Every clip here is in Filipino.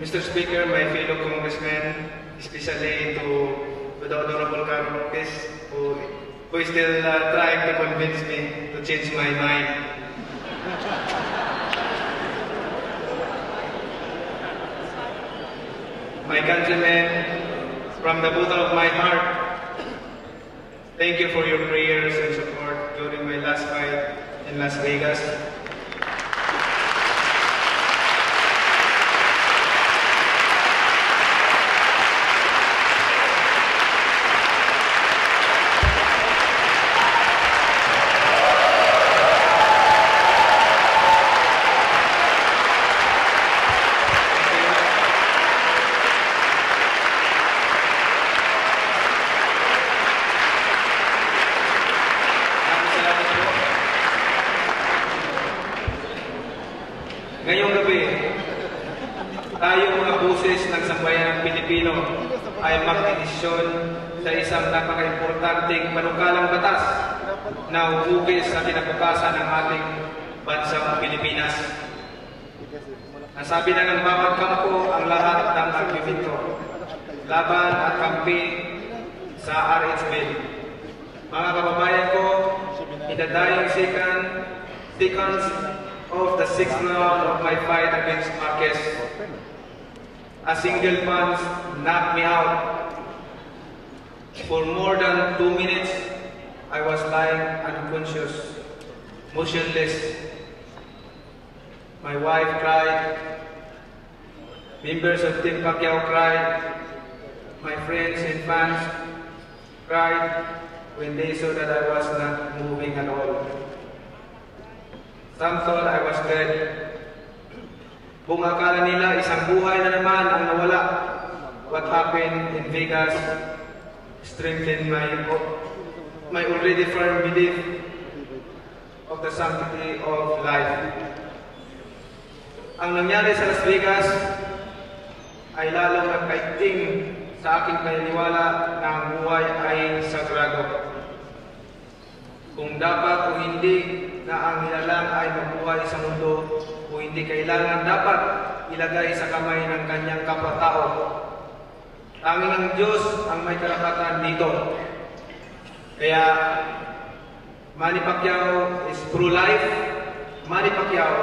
Mr. Speaker, my fellow congressmen, especially to the Honorable Carlo Lopez, who is still trying to convince me to change my mind. My countrymen, from the bottom of my heart, thank you for your prayers and support during my last fight in Las Vegas. Ngayong gabi, tayong mga boses ng sambayanang Pilipino ay magdedesisyon sa isang napaka-importanteng panukalang batas na uhugis sa kinabukasan ng ating bansang Pilipinas. Nasabi na ng bawat kampo ang lahat ng argumento, laban at kampi sa RH Bill. Mga kababayan ko, in the dying seconds of the 6th round of my fight against Marquez, a single punch knocked me out. For more than 2 minutes, I was lying unconscious, motionless. My wife cried, members of Team Pacquiao cried, my friends and fans cried when they saw that I was not moving at all. Some thought I was dead. Kung akala nila isang buhay na naman ang nawala, what happened in Vegas strengthened my already firm belief of the sanctity of life. Ang nangyari sa Las Vegas ay lalong nagkaigting sa aking paniniwala na ang buhay ay sagrado. Kung dapat o hindi na ang nilalang ay mabuhay sa mundo, o hindi kailangan dapat ilagay sa kamay ng kanyang kapwa-tao. Tanging ang Diyos ang may karapatan dito. Kaya Manny Pacquiao is pro-life. Manny Pacquiao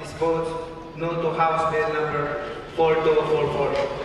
is votes no to House Bill number 4244.